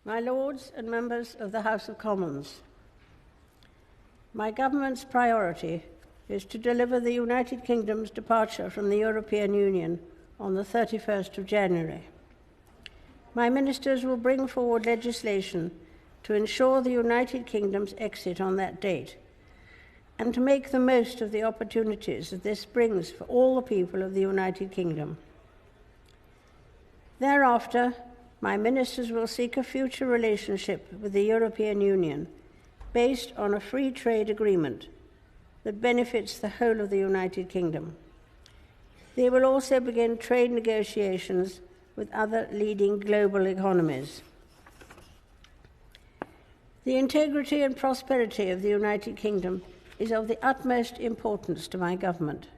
My Lords and members of the House of Commons, my government's priority is to deliver the United Kingdom's departure from the European Union on the 31st of January. My ministers will bring forward legislation to ensure the United Kingdom's exit on that date and to make the most of the opportunities that this brings for all the people of the United Kingdom. Thereafter, my ministers will seek a future relationship with the European Union based on a free trade agreement that benefits the whole of the United Kingdom. They will also begin trade negotiations with other leading global economies. The integrity and prosperity of the United Kingdom is of the utmost importance to my government.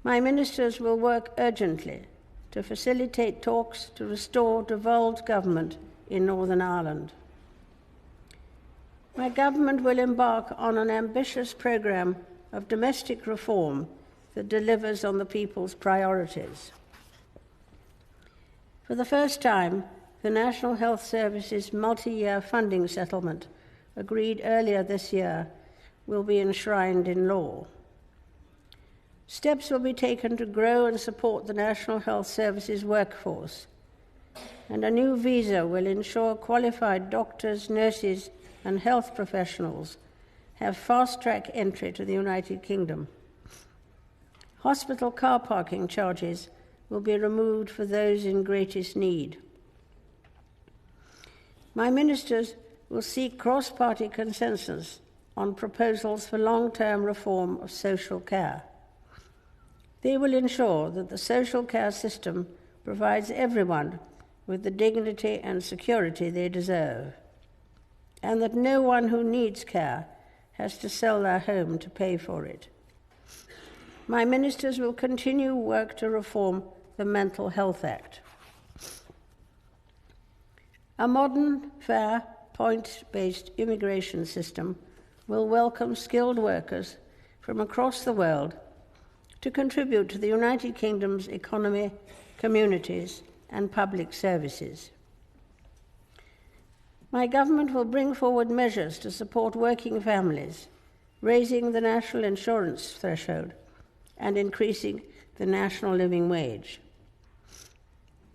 My ministers will work urgently to facilitate talks to restore devolved government in Northern Ireland. My government will embark on an ambitious programme of domestic reform that delivers on the people's priorities. For the first time, the National Health Service's multi-year funding settlement, agreed earlier this year, will be enshrined in law. Steps will be taken to grow and support the National Health Service's workforce, and a new visa will ensure qualified doctors, nurses, and health professionals have fast-track entry to the United Kingdom. Hospital car parking charges will be removed for those in greatest need. My ministers will seek cross-party consensus on proposals for long-term reform of social care. They will ensure that the social care system provides everyone with the dignity and security they deserve, and that no one who needs care has to sell their home to pay for it. My ministers will continue work to reform the Mental Health Act. A modern, fair, point-based immigration system will welcome skilled workers from across the world to contribute to the United Kingdom's economy, communities, and public services. My government will bring forward measures to support working families, raising the national insurance threshold and increasing the national living wage.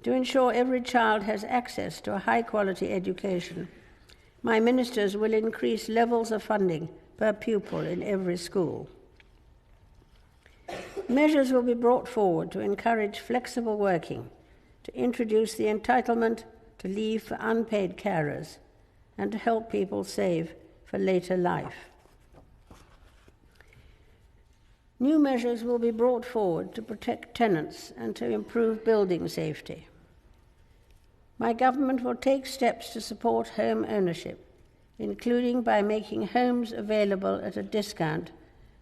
To ensure every child has access to a high-quality education, my ministers will increase levels of funding per pupil in every school. Measures will be brought forward to encourage flexible working, to introduce the entitlement to leave for unpaid carers, and to help people save for later life. New measures will be brought forward to protect tenants and to improve building safety. My government will take steps to support home ownership, including by making homes available at a discount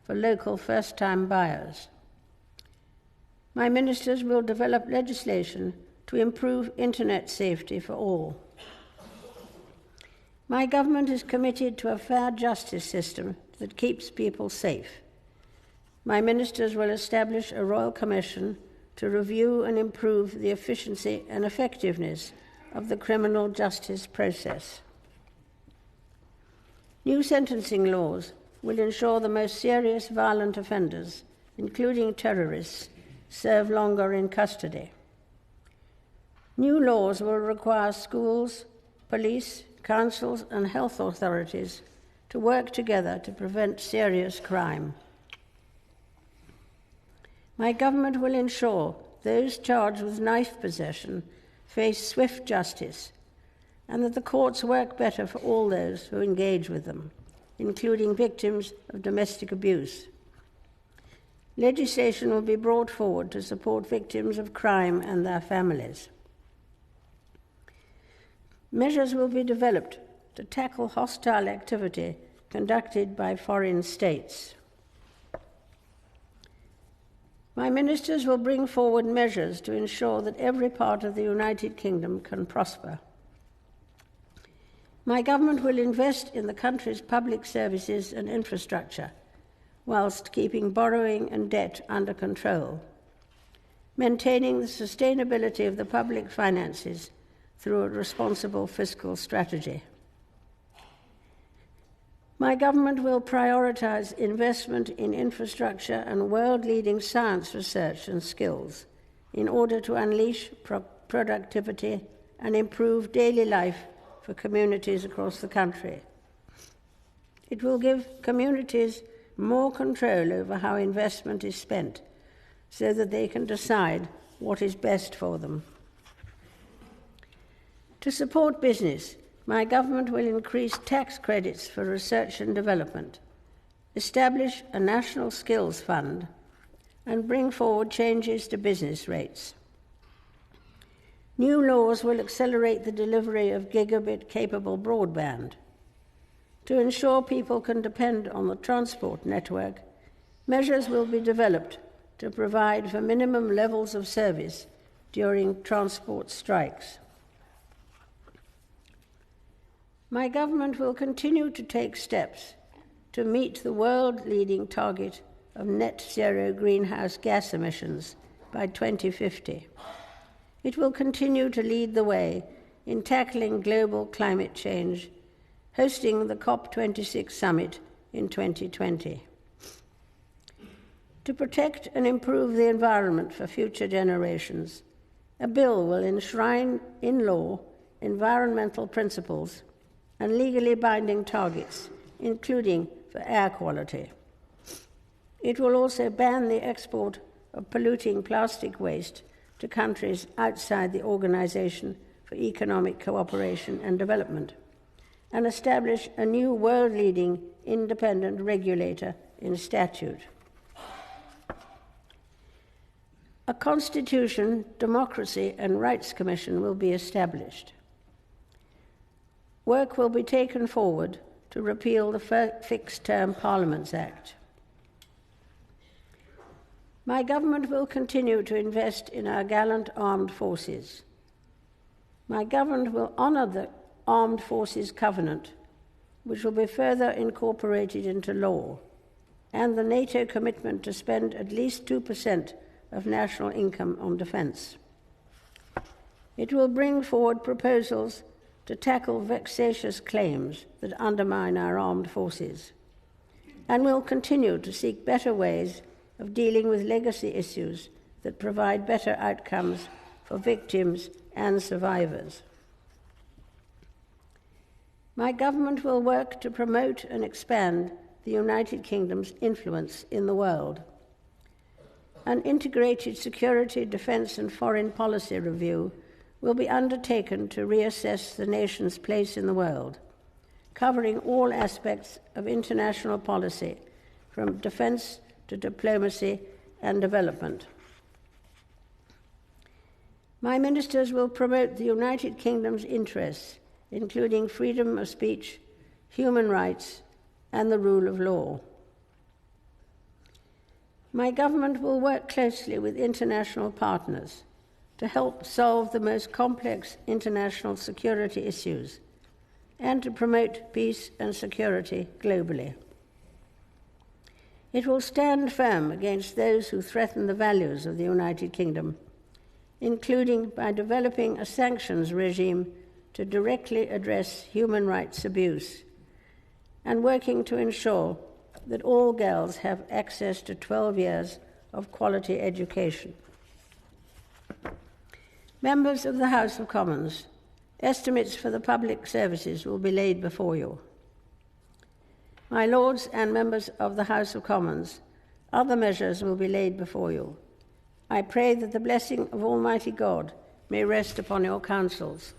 for local first-time buyers. My ministers will develop legislation to improve internet safety for all. My government is committed to a fair justice system that keeps people safe. My ministers will establish a royal commission to review and improve the efficiency and effectiveness of the criminal justice process. New sentencing laws will ensure the most serious violent offenders, including terrorists, serve longer in custody. New laws will require schools, police, councils, and health authorities to work together to prevent serious crime. My government will ensure those charged with knife possession face swift justice, and that the courts work better for all those who engage with them, including victims of domestic abuse. Legislation will be brought forward to support victims of crime and their families. Measures will be developed to tackle hostile activity conducted by foreign states. My ministers will bring forward measures to ensure that every part of the United Kingdom can prosper. My government will invest in the country's public services and infrastructure, whilst keeping borrowing and debt under control, maintaining the sustainability of the public finances through a responsible fiscal strategy. My government will prioritise investment in infrastructure and world-leading science research and skills in order to unleash productivity and improve daily life for communities across the country. It will give communities more control over how investment is spent so that they can decide what is best for them. To support business, my government will increase tax credits for research and development, establish a national skills fund, and bring forward changes to business rates. New laws will accelerate the delivery of gigabit-capable broadband. To ensure people can depend on the transport network, measures will be developed to provide for minimum levels of service during transport strikes. My government will continue to take steps to meet the world-leading target of net zero greenhouse gas emissions by 2050. It will continue to lead the way in tackling global climate change, hosting the COP26 summit in 2020. To protect and improve the environment for future generations, a bill will enshrine in law environmental principles and legally binding targets, including for air quality. It will also ban the export of polluting plastic waste to countries outside the Organization for Economic Cooperation and Development, and establish a new world-leading independent regulator in statute. A Constitution, Democracy and Rights Commission will be established. Work will be taken forward to repeal the Fixed-Term Parliaments Act. My government will continue to invest in our gallant armed forces. My government will honour the Armed Forces Covenant, which will be further incorporated into law, and the NATO commitment to spend at least 2% of national income on defence. It will bring forward proposals to tackle vexatious claims that undermine our armed forces, and will continue to seek better ways of dealing with legacy issues that provide better outcomes for victims and survivors. My government will work to promote and expand the United Kingdom's influence in the world. An integrated security, defence and foreign policy review will be undertaken to reassess the nation's place in the world, covering all aspects of international policy, from defence to diplomacy and development. My ministers will promote the United Kingdom's interests, including freedom of speech, human rights, and the rule of law. My government will work closely with international partners to help solve the most complex international security issues and to promote peace and security globally. It will stand firm against those who threaten the values of the United Kingdom, including by developing a sanctions regime to directly address human rights abuse and working to ensure that all girls have access to 12 years of quality education. Members of the House of Commons, estimates for the public services will be laid before you. My Lords and members of the House of Commons, other measures will be laid before you. I pray that the blessing of Almighty God may rest upon your councils.